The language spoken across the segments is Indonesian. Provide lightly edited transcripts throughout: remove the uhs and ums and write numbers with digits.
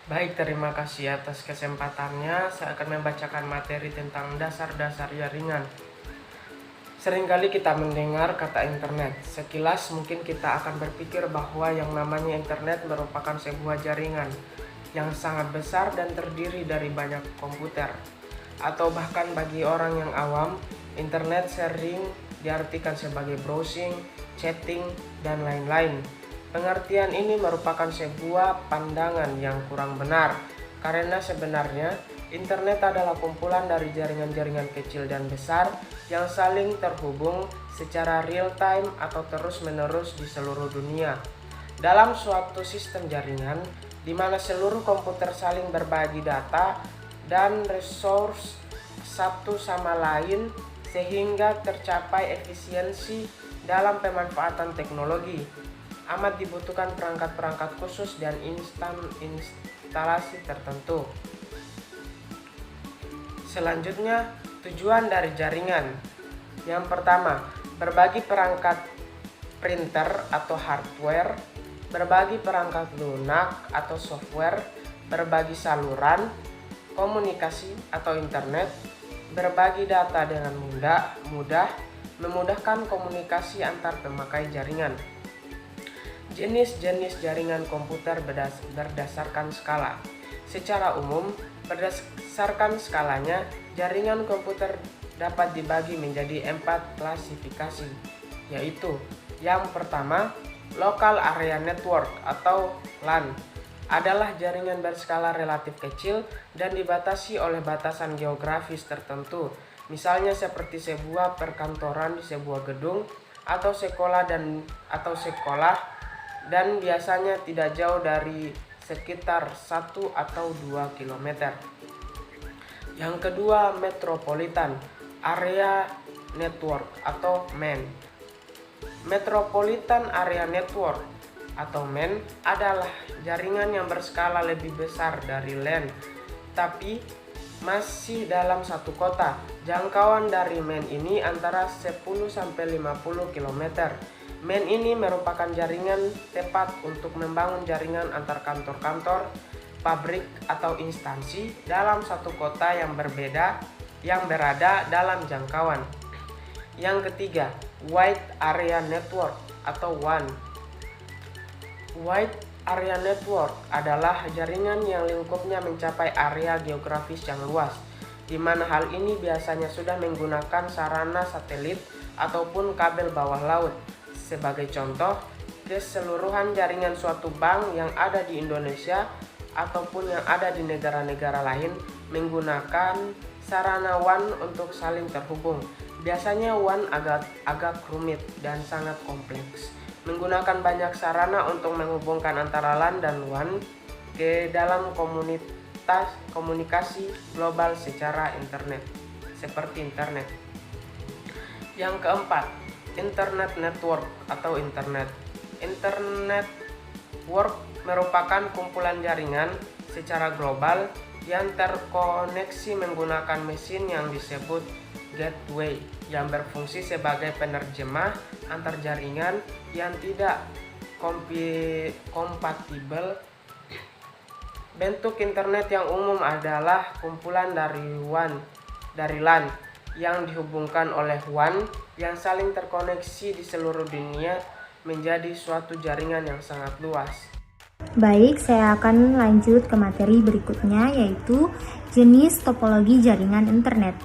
Baik, terima kasih atas kesempatannya. Saya akan membacakan materi tentang dasar-dasar jaringan. Seringkali kita mendengar kata internet. Sekilas mungkin kita akan berpikir bahwa yang namanya internet merupakan sebuah jaringan yang sangat besar dan terdiri dari banyak komputer. Atau bahkan bagi orang yang awam, internet sering diartikan sebagai browsing, chatting, dan lain-lain. Pengertian ini merupakan sebuah pandangan yang kurang benar, karena sebenarnya internet adalah kumpulan dari jaringan-jaringan kecil dan besar yang saling terhubung secara real-time atau terus-menerus di seluruh dunia. Dalam suatu sistem jaringan, di mana seluruh komputer saling berbagi data dan resource satu sama lain sehingga tercapai efisiensi dalam pemanfaatan teknologi, amat dibutuhkan perangkat-perangkat khusus dan instalasi tertentu. Selanjutnya, tujuan dari jaringan. Yang pertama, berbagi perangkat printer atau hardware, berbagi perangkat lunak atau software, berbagi saluran komunikasi atau internet, berbagi data dengan mudah, memudahkan komunikasi antar pemakai jaringan. Jenis-jenis jaringan komputer berdasarkan skala. Secara umum, berdasarkan skalanya, jaringan komputer dapat dibagi menjadi 4 klasifikasi, yaitu yang pertama, Local Area Network atau LAN adalah jaringan berskala relatif kecil dan dibatasi oleh batasan geografis tertentu, misalnya seperti sebuah perkantoran di sebuah gedung atau sekolah dan biasanya tidak jauh dari sekitar 1 atau 2 km. Yang kedua, Metropolitan Area Network atau MAN. Metropolitan Area Network atau MAN adalah jaringan yang berskala lebih besar dari LAN, tapi masih dalam satu kota. Jangkauan dari MAN ini antara 10 sampai 50 km. MAN ini merupakan jaringan tepat untuk membangun jaringan antar kantor-kantor, pabrik, atau instansi dalam satu kota yang berbeda yang berada dalam jangkauan. Yang ketiga, Wide Area Network atau WAN. Wide Area Network adalah jaringan yang lingkupnya mencapai area geografis yang luas, di mana hal ini biasanya sudah menggunakan sarana satelit ataupun kabel bawah laut. Sebagai contoh, keseluruhan jaringan suatu bank yang ada di Indonesia ataupun yang ada di negara-negara lain menggunakan sarana WAN untuk saling terhubung. Biasanya WAN agak rumit dan sangat kompleks, menggunakan banyak sarana untuk menghubungkan antara LAN dan WAN ke dalam komunikasi global secara internet, seperti internet. Yang keempat, Internet Network atau Internet. Internet Network merupakan kumpulan jaringan secara global yang terkoneksi menggunakan mesin yang disebut gateway, yang berfungsi sebagai penerjemah antar jaringan yang tidak kompatibel. Bentuk internet yang umum adalah kumpulan dari LAN yang dihubungkan oleh WAN yang saling terkoneksi di seluruh dunia menjadi suatu jaringan yang sangat luas. Baik, saya akan lanjut ke materi berikutnya, yaitu jenis topologi jaringan internet.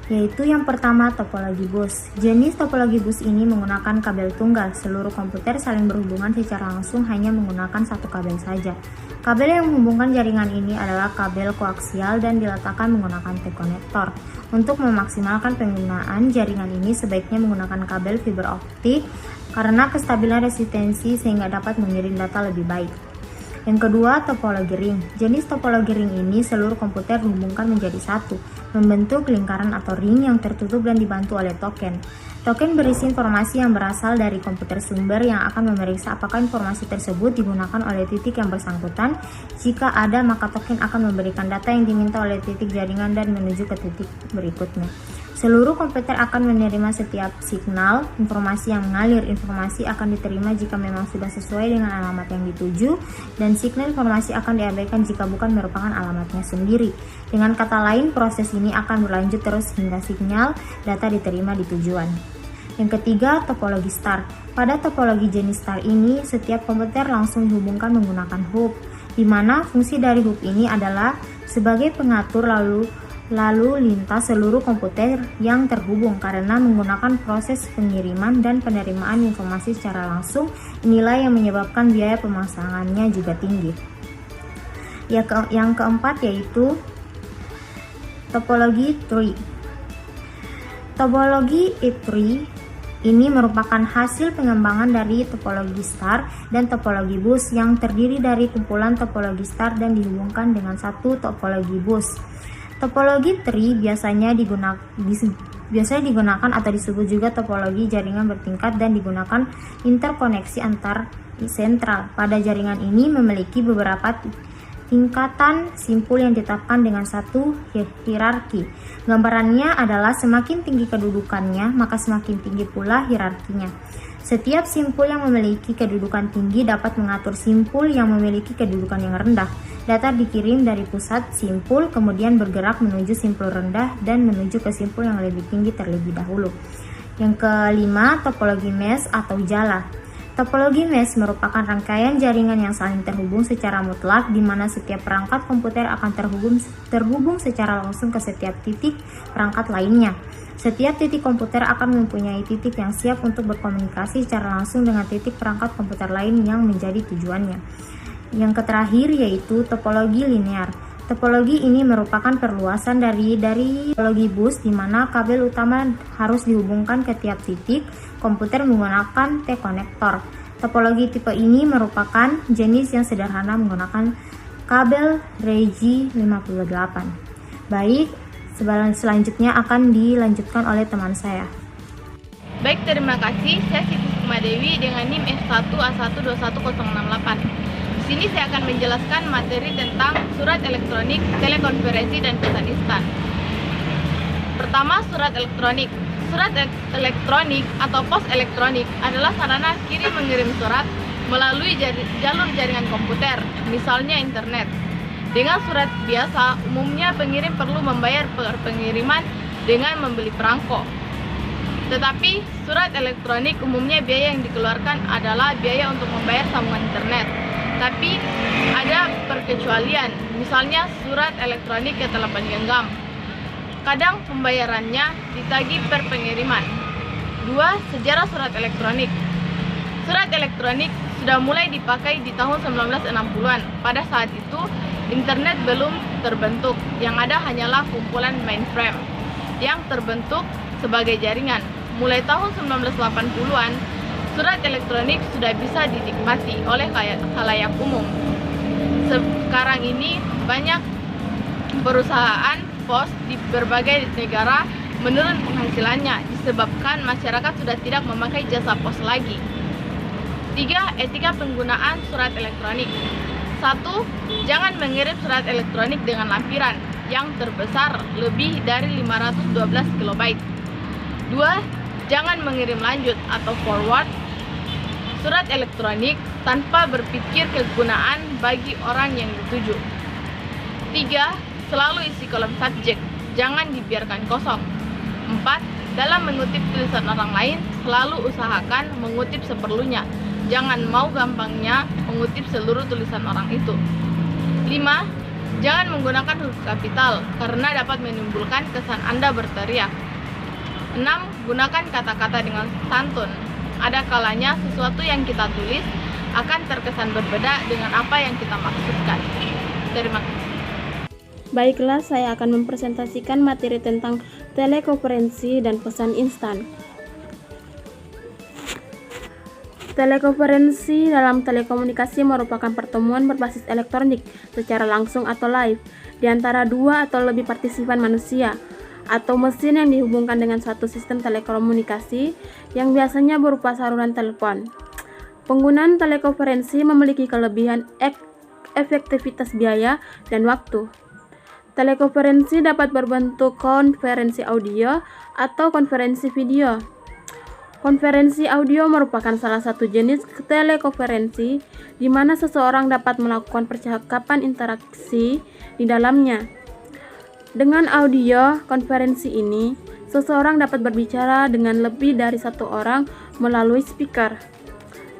Yaitu yang pertama, topologi bus. Jenis topologi bus ini menggunakan kabel tunggal. Seluruh komputer saling berhubungan secara langsung hanya menggunakan satu kabel saja. Kabel yang menghubungkan jaringan ini adalah kabel koaksial dan diletakkan menggunakan T-konektor. Untuk memaksimalkan penggunaan jaringan ini sebaiknya menggunakan kabel fiber optik karena kestabilan resistensi sehingga dapat mengirim data lebih baik. Yang kedua, topologi ring. Jenis topologi ring ini seluruh komputer dihubungkan menjadi satu, membentuk lingkaran atau ring yang tertutup dan dibantu oleh token. Token berisi informasi yang berasal dari komputer sumber yang akan memeriksa apakah informasi tersebut digunakan oleh titik yang bersangkutan. Jika ada, maka token akan memberikan data yang diminta oleh titik jaringan dan menuju ke titik berikutnya. Seluruh komputer akan menerima setiap signal, informasi yang mengalir. Informasi akan diterima jika memang sudah sesuai dengan alamat yang dituju, dan signal informasi akan diabaikan jika bukan merupakan alamatnya sendiri. Dengan kata lain, proses ini akan berlanjut terus hingga sinyal data diterima di tujuan. Yang ketiga, topologi star. Pada topologi jenis star ini, setiap komputer langsung dihubungkan menggunakan hub, di mana fungsi dari hub ini adalah sebagai pengatur lalu lintas seluruh komputer yang terhubung. Karena menggunakan proses pengiriman dan penerimaan informasi secara langsung, inilah yang menyebabkan biaya pemasangannya juga tinggi. Yang keempat yaitu topologi tree. Topologi tree ini merupakan hasil pengembangan dari topologi star dan topologi bus yang terdiri dari kumpulan topologi star dan dihubungkan dengan satu topologi bus. Topologi tree biasanya digunakan atau disebut juga topologi jaringan bertingkat dan digunakan interkoneksi antar sentral. Pada jaringan ini memiliki beberapa tingkatan simpul yang ditetapkan dengan satu hierarki. Gambarannya adalah semakin tinggi kedudukannya, maka semakin tinggi pula hierarkinya. Setiap simpul yang memiliki kedudukan tinggi dapat mengatur simpul yang memiliki kedudukan yang rendah. Data dikirim dari pusat simpul, kemudian bergerak menuju simpul rendah dan menuju ke simpul yang lebih tinggi terlebih dahulu. Yang kelima, topologi mesh atau jala. Topologi mesh merupakan rangkaian jaringan yang saling terhubung secara mutlak, di mana setiap perangkat komputer akan terhubung secara langsung ke setiap titik perangkat lainnya. Setiap titik komputer akan mempunyai titik yang siap untuk berkomunikasi secara langsung dengan titik perangkat komputer lain yang menjadi tujuannya. Yang terakhir yaitu topologi linear. Topologi ini merupakan perluasan dari topologi bus, di mana kabel utama harus dihubungkan ke tiap titik komputer menggunakan T-konektor. Topologi tipe ini merupakan jenis yang sederhana menggunakan kabel Regi 58. Baik, selanjutnya akan dilanjutkan oleh teman saya. Baik, terima kasih. Saya Siti Sukmadewi dengan NIM S1A1211068. Di sini saya akan menjelaskan materi tentang surat elektronik, telekonferensi, dan pesan instan. Pertama, surat elektronik. Surat elektronik atau pos elektronik adalah sarana kirim mengirim surat melalui jalur jaringan komputer, misalnya internet. Dengan surat biasa, umumnya pengirim perlu membayar per pengiriman dengan membeli perangko. Tetapi surat elektronik umumnya biaya yang dikeluarkan adalah biaya untuk membayar sambungan internet. Tapi ada perkecualian, misalnya surat elektronik ke 8 genggam. Kadang pembayarannya ditagih per pengiriman. 2. Sejarah surat elektronik. Surat elektronik sudah mulai dipakai di tahun 1960-an. Pada saat itu, internet belum terbentuk. Yang ada hanyalah kumpulan mainframe yang terbentuk sebagai jaringan. Mulai tahun 1980-an, surat elektronik sudah bisa dinikmati oleh khalayak umum. Sekarang ini banyak perusahaan pos di berbagai negara menurun penghasilannya disebabkan masyarakat sudah tidak memakai jasa pos lagi. 3. Etika penggunaan surat elektronik. 1. Jangan mengirim surat elektronik dengan lampiran yang terbesar lebih dari 512 KB. 2. Jangan mengirim lanjut atau forward surat elektronik tanpa berpikir kegunaan bagi orang yang dituju. 3. Selalu isi kolom subjek, jangan dibiarkan kosong. 4. Dalam mengutip tulisan orang lain, selalu usahakan mengutip seperlunya. Jangan mau gampangnya mengutip seluruh tulisan orang itu. 5. Jangan menggunakan huruf kapital karena dapat menimbulkan kesan Anda berteriak. 6. Gunakan kata-kata dengan santun. Ada kalanya sesuatu yang kita tulis akan terkesan berbeda dengan apa yang kita maksudkan. Terima kasih. Baiklah, saya akan mempresentasikan materi tentang telekonferensi dan pesan instan. Telekonferensi dalam telekomunikasi merupakan pertemuan berbasis elektronik secara langsung atau live di antara dua atau lebih partisipan manusia atau mesin yang dihubungkan dengan suatu sistem telekomunikasi yang biasanya berupa saluran telepon. Penggunaan telekonferensi memiliki kelebihan efektivitas biaya dan waktu. Telekonferensi dapat berbentuk konferensi audio atau konferensi video. Konferensi audio merupakan salah satu jenis telekonferensi di mana seseorang dapat melakukan percakapan interaksi di dalamnya. Dengan audio konferensi ini, seseorang dapat berbicara dengan lebih dari satu orang melalui speaker.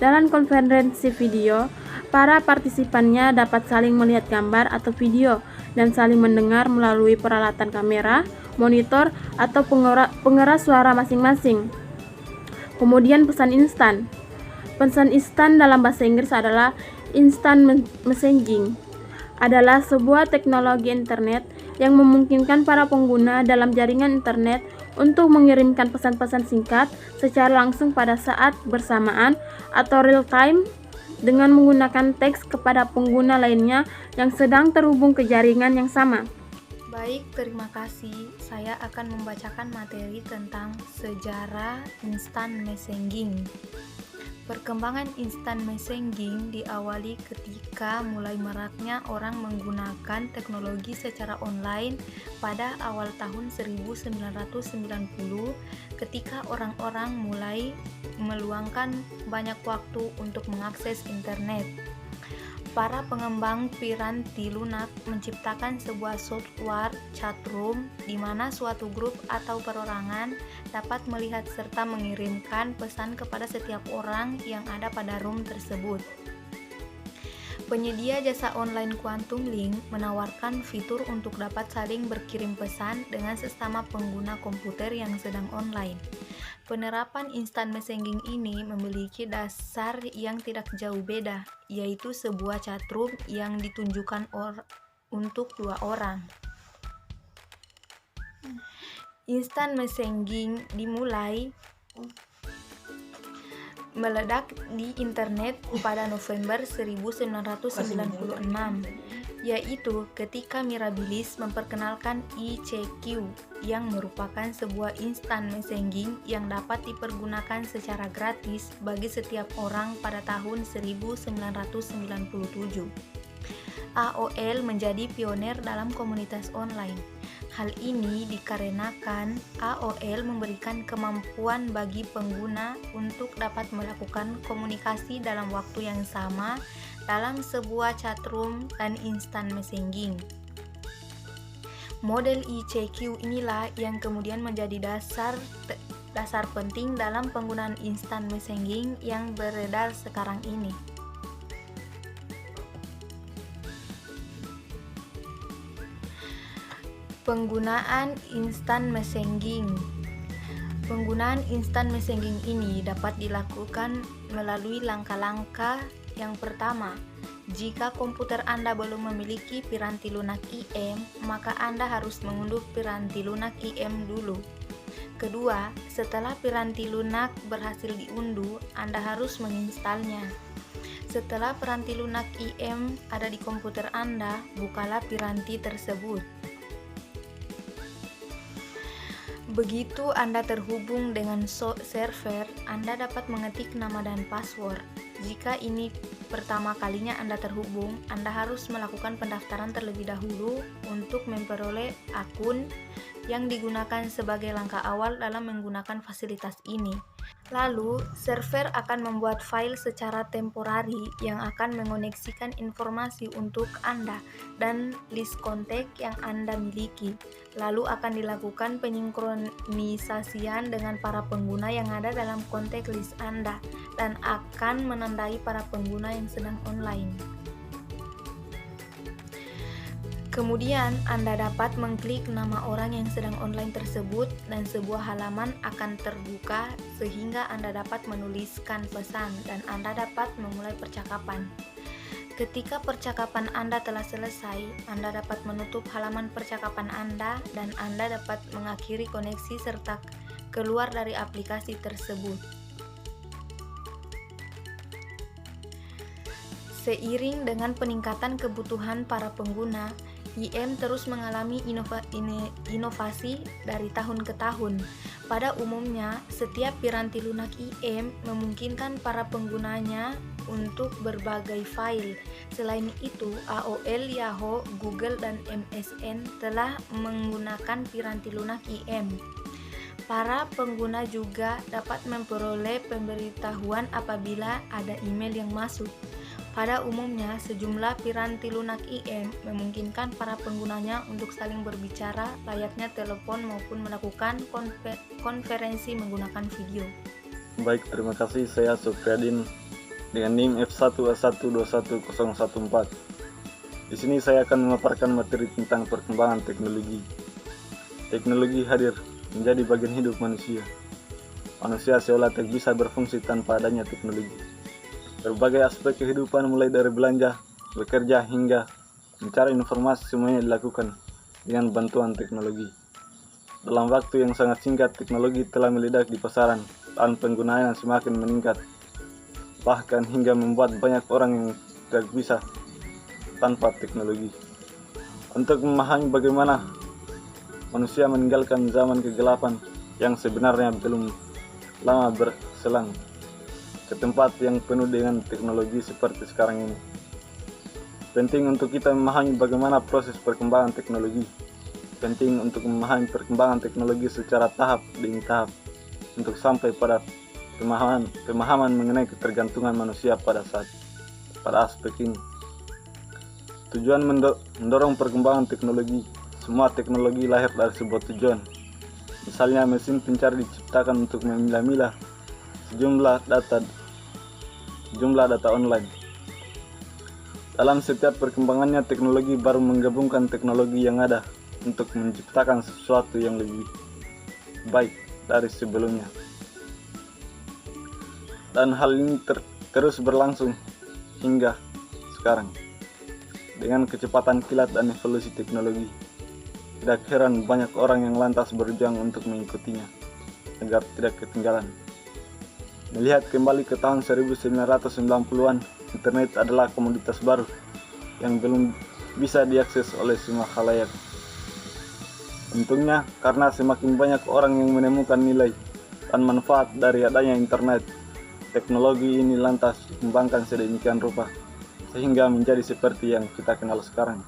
Dalam konferensi video, para partisipannya dapat saling melihat gambar atau video dan saling mendengar melalui peralatan kamera, monitor, atau pengeras suara masing-masing. Kemudian pesan instan. Pesan instan dalam bahasa Inggris adalah instant messaging. Adalah sebuah teknologi internet yang memungkinkan para pengguna dalam jaringan internet untuk mengirimkan pesan-pesan singkat secara langsung pada saat bersamaan atau real time dengan menggunakan teks kepada pengguna lainnya yang sedang terhubung ke jaringan yang sama. Baik, terima kasih. Saya akan membacakan materi tentang sejarah instant messaging. Perkembangan instant messaging diawali ketika mulai maraknya orang menggunakan teknologi secara online pada awal tahun 1990 ketika orang-orang mulai meluangkan banyak waktu untuk mengakses internet. Para pengembang piranti lunak menciptakan sebuah software chatroom di mana suatu grup atau perorangan dapat melihat serta mengirimkan pesan kepada setiap orang yang ada pada room tersebut. Penyedia jasa online Quantum Link menawarkan fitur untuk dapat saling berkirim pesan dengan sesama pengguna komputer yang sedang online. Penerapan instant messaging ini memiliki dasar yang tidak jauh beda, yaitu sebuah chatroom yang ditunjukkan untuk dua orang. Instant messaging dimulai meledak di internet pada November 1996, yaitu ketika Mirabilis memperkenalkan ICQ yang merupakan sebuah instant messaging yang dapat dipergunakan secara gratis bagi setiap orang pada tahun 1997. AOL menjadi pioner dalam komunitas online. Hal ini dikarenakan AOL memberikan kemampuan bagi pengguna untuk dapat melakukan komunikasi dalam waktu yang sama dalam sebuah chatroom dan instant messaging. Model ICQ inilah yang kemudian menjadi dasar penting dalam penggunaan instant messaging yang beredar sekarang ini. Penggunaan instant messaging. Penggunaan instant messaging ini dapat dilakukan melalui langkah-langkah. Yang pertama, jika komputer Anda belum memiliki piranti lunak IM, maka Anda harus mengunduh piranti lunak IM dulu. Kedua, setelah piranti lunak berhasil diunduh, Anda harus menginstalnya. Setelah piranti lunak IM ada di komputer Anda, bukalah piranti tersebut. Begitu Anda terhubung dengan server, Anda dapat mengetik nama dan password. Jika ini pertama kalinya Anda terhubung, Anda harus melakukan pendaftaran terlebih dahulu untuk memperoleh akun yang digunakan sebagai langkah awal dalam menggunakan fasilitas ini. Lalu, server akan membuat file secara temporari yang akan mengoneksikan informasi untuk Anda dan list kontak yang Anda miliki. Lalu akan dilakukan penyinchronisasian dengan para pengguna yang ada dalam kontak list Anda dan akan menandai para pengguna yang sedang online. Kemudian, Anda dapat mengklik nama orang yang sedang online tersebut dan sebuah halaman akan terbuka sehingga Anda dapat menuliskan pesan dan Anda dapat memulai percakapan. Ketika percakapan Anda telah selesai, Anda dapat menutup halaman percakapan Anda dan Anda dapat mengakhiri koneksi serta keluar dari aplikasi tersebut. Seiring dengan peningkatan kebutuhan para pengguna, IM terus mengalami inovasi dari tahun ke tahun. Pada umumnya, setiap piranti lunak IM memungkinkan para penggunanya untuk berbagai file. Selain itu, AOL, Yahoo, Google, dan MSN telah menggunakan piranti lunak IM. Para pengguna juga dapat memperoleh pemberitahuan apabila ada email yang masuk. Pada umumnya, sejumlah piranti lunak IM memungkinkan para penggunanya untuk saling berbicara layaknya telepon maupun melakukan konferensi menggunakan video. Baik, terima kasih. Saya Supriyadin dengan NIM F1A121014. Di sini saya akan memaparkan materi tentang perkembangan teknologi. Teknologi hadir menjadi bagian hidup manusia. Manusia seolah tak bisa berfungsi tanpa adanya teknologi. Berbagai aspek kehidupan mulai dari belanja, bekerja, hingga mencari informasi semuanya dilakukan dengan bantuan teknologi. Dalam waktu yang sangat singkat, teknologi telah meledak di pasaran dan penggunaannya semakin meningkat. Bahkan hingga membuat banyak orang yang tidak bisa tanpa teknologi. Untuk memahami bagaimana manusia meninggalkan zaman kegelapan yang sebenarnya belum lama berselang ke tempat yang penuh dengan teknologi seperti sekarang ini. Penting untuk kita memahami bagaimana proses perkembangan teknologi. Penting untuk memahami perkembangan teknologi secara tahap demi tahap untuk sampai pada pemahaman mengenai ketergantungan manusia pada aspek ini. Tujuan mendorong perkembangan teknologi. Semua teknologi lahir dari sebuah tujuan. Misalnya mesin pencari diciptakan untuk memilah-milah jumlah data online. Dalam setiap perkembangannya, teknologi baru menggabungkan teknologi yang ada untuk menciptakan sesuatu yang lebih baik dari sebelumnya. Dan hal ini terus berlangsung hingga sekarang. Dengan kecepatan kilat dan evolusi teknologi, tidak heran banyak orang yang lantas berjuang untuk mengikutinya agar tidak ketinggalan. Melihat kembali ke tahun 1990-an, internet adalah komoditas baru yang belum bisa diakses oleh semua khalayak. Untungnya, karena semakin banyak orang yang menemukan nilai dan manfaat dari adanya internet, teknologi ini lantas dikembangkan sedemikian rupa sehingga menjadi seperti yang kita kenal sekarang.